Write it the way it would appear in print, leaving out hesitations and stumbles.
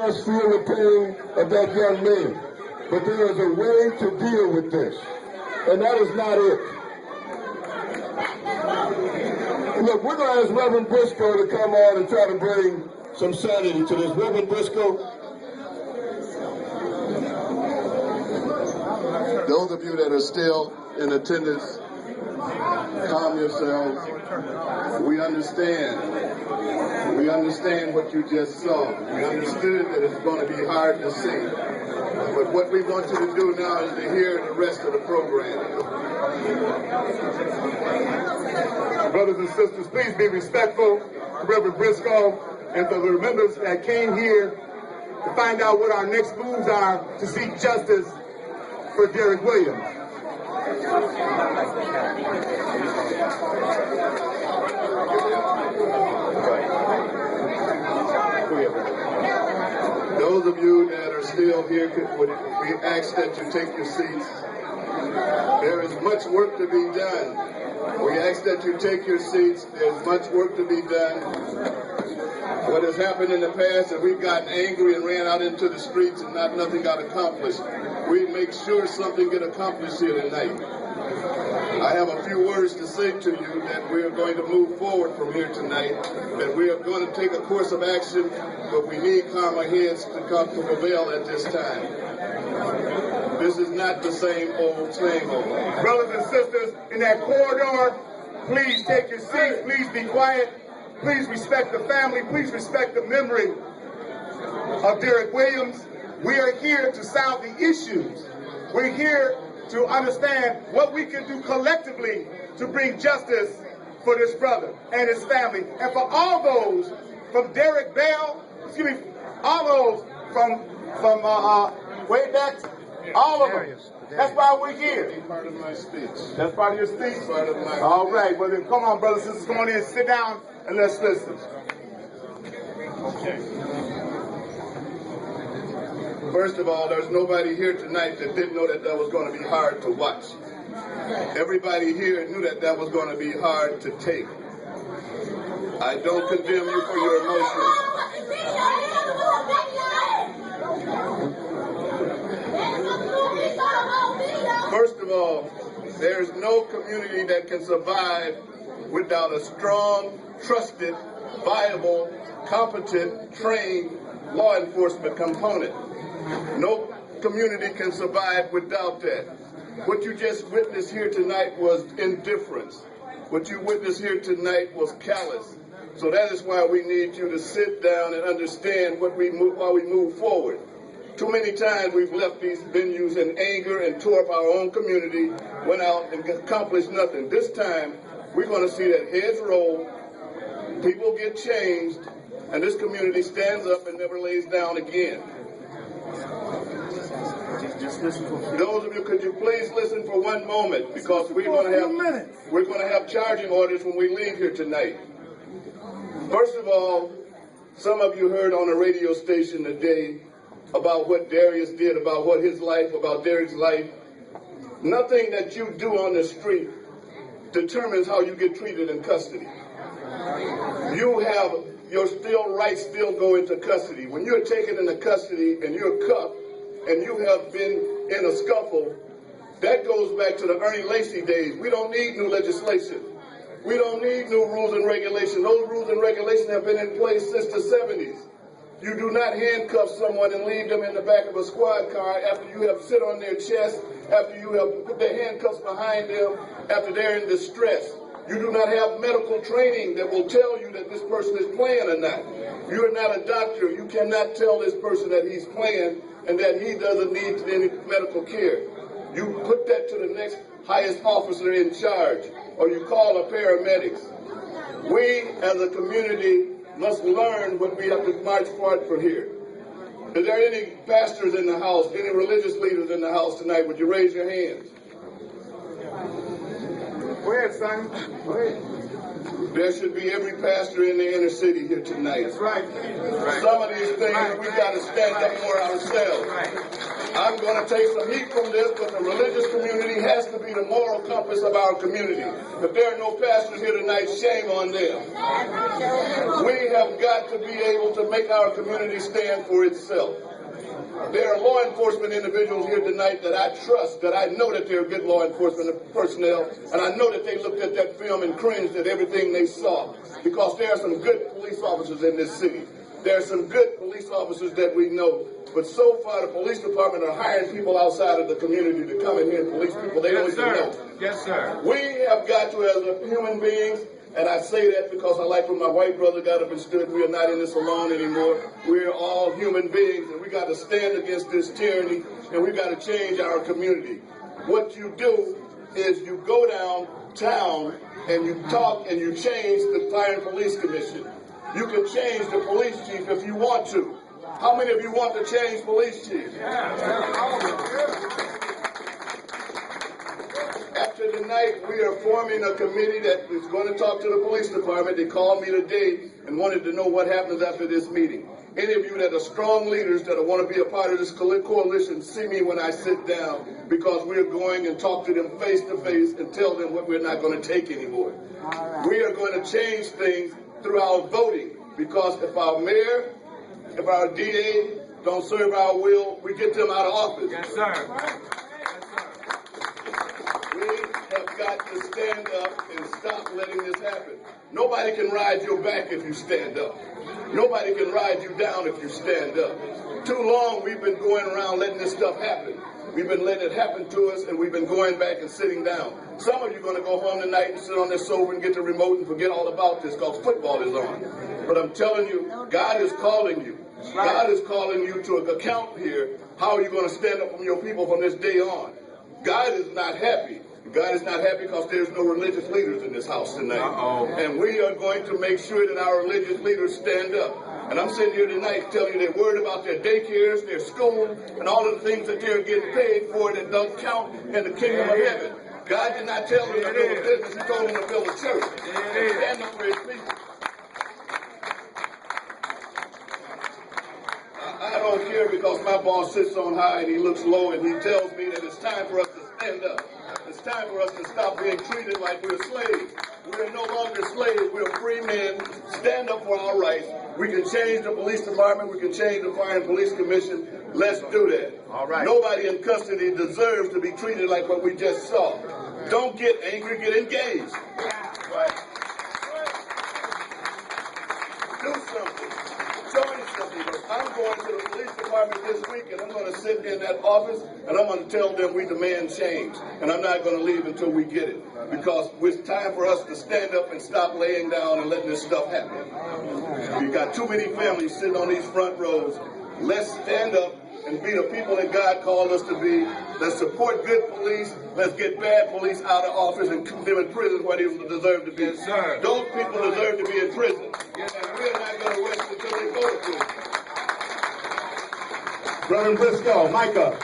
us feel the pain of that young man. But there is a way to deal with this, and that is not it. Look, we're going to ask Reverend Brisco to come on and try to bring some sanity to this. Reverend Brisco. Those of you that are still in attendance, calm yourselves. We understand. We understand what you just saw. We understood that it's going to be hard to see. But what we want you to do now is to hear the rest of the program. Brothers and sisters, please be respectful to Reverend Brisco and to the members that came here to find out what our next moves are to seek justice for Derek Williams. Those of you that are still here, we ask that you take your seats. There is much work to be done. We ask that you take your seats. There's much work to be done. What has happened in the past is we've gotten angry and ran out into the streets and nothing got accomplished. We make sure something get accomplished here tonight. I have a few words to say to you that we are going to move forward from here tonight, that we are going to take a course of action, but we need calmer heads to come to prevail at this time. This is not the same old. Brothers and sisters in that corridor, please take your seats, please be quiet, please respect the family, please respect the memory of Derek Williams. We are here to solve the issues. We're here to understand what we can do collectively to bring justice for this brother and his family. And for all those from Derek Bell, all those from way back, all of them. That's why we're here. That's part of my speech. That's part of your speech? That's part of my all right, well then come on, brothers and sisters, come on in, sit down, and let's listen. Okay. First of all, there's nobody here tonight that didn't know that was going to be hard to watch. Everybody here knew that was going to be hard to take. I don't condemn you for your emotions. First of all, there's no community that can survive without a strong, trusted, viable, competent, trained law enforcement component. No community can survive without that. What you just witnessed here tonight was indifference. What you witnessed here tonight was callous. So that is why we need you to sit down and understand why we move forward. Too many times we've left these venues in anger and tore up our own community, went out and accomplished nothing. This time, we're going to see that heads roll, people get changed, and this community stands up and never lays down again. Those of you, could you please listen for one moment, because we're going to have charging orders when we leave here tonight. First of all, some of you heard on a radio station today about what Darius did, about what his life, about Derek's life. Nothing that you do on the street determines how you get treated in custody. You have your rights still go into custody. When you're taken into custody and you're cuffed and you have been in a scuffle, that goes back to the Ernie Lacy days. We don't need new legislation. We don't need new rules and regulations. Those rules and regulations have been in place since the 70s. You do not handcuff someone and leave them in the back of a squad car after you have sit on their chest, after you have put the handcuffs behind them, after they're in distress. You do not have medical training that will tell you that this person is playing or not. You are not a doctor. You cannot tell this person that he's playing and that he doesn't need any medical care. You put that to the next highest officer in charge, or you call a paramedics. We as a community must learn what we have to march forward for here. Is there any pastors in the house, any religious leaders in the house tonight? Would you raise your hands? Go ahead, son. Go ahead. There should be every pastor in the inner city here tonight. That's right. Some of these things we got to stand up for ourselves. I'm going to take some heat from this, but the religious community has to be the moral compass of our community. If there are no pastors here tonight, shame on them. We have got to be able to make our community stand for itself. There are law enforcement individuals here tonight that I trust, that I know that they're good law enforcement personnel, and I know that they looked at that film and cringed at everything they saw, because there are some good police officers in this city. There are some good police officers that we know, but so far the police department are hiring people outside of the community to come in here and police people they don't even know. Yes, sir. We have got to, as human beings, and I say that because I like when my white brother got up and stood, we are not in this alone anymore. We are all human beings, and we got to stand against this tyranny, and we got to change our community. What you do is you go downtown and you talk and you change the Fire and Police Commission. You can change the police chief if you want to. How many of you want to change police chiefs? After tonight, we are forming a committee that is going to talk to the police department. They called me today and wanted to know what happens after this meeting. Any of you that are strong leaders that want to be a part of this coalition, see me when I sit down, because we're going and talk to them face to face and tell them what we're not going to take anymore. We are going to change things through our voting, because if our mayor, if our DA don't serve our will, we get them out of office. Yes, sir. We have got to stand up and stop letting this happen. Nobody can ride your back if you stand up. Nobody can ride you down if you stand up. Too long we've been going around letting this stuff happen. We've been letting it happen to us, and we've been going back and sitting down. Some of you are going to go home tonight and sit on this sofa and get the remote and forget all about this because football is on. But I'm telling you, God is calling you. God is calling you to an account here. How are you going to stand up for your people from this day on? God is not happy. God is not happy because there's no religious leaders in this house tonight. And we are going to make sure that our religious leaders stand up. And I'm sitting here tonight telling you they're worried about their daycares, their school, and all of the things that they're getting paid for that don't count in the kingdom of heaven. God did not tell them to build a business, He told them to build a church. Stand up for His people. I don't care because my boss sits on high and he looks low and he tells me that it's time for us to stand up. It's time for us to stop being treated like we're slaves. We are no longer slaves. We're free men. Stand up for our rights. We can change the police department. We can change the Fire and Police Commission. Let's do that. All right. Nobody in custody deserves to be treated like what we just saw. Don't get angry. Get engaged. Right. Do something. Join something. I'm going to the police department this week, and I'm going to sit in that office, and I'm going to tell them we demand change. And I'm not going to leave until we get it. Because it's time for us to stand up and stop laying down and letting this stuff happen. We've got too many families sitting on these front rows. Let's stand up and be the people that God called us to be. Let's support good police. Let's get bad police out of office and put them in prison where they deserve to be. Yes, sir. Those people deserve to be in prison. And we're not going to rest until they go to prison. Brother Brisco, Micah.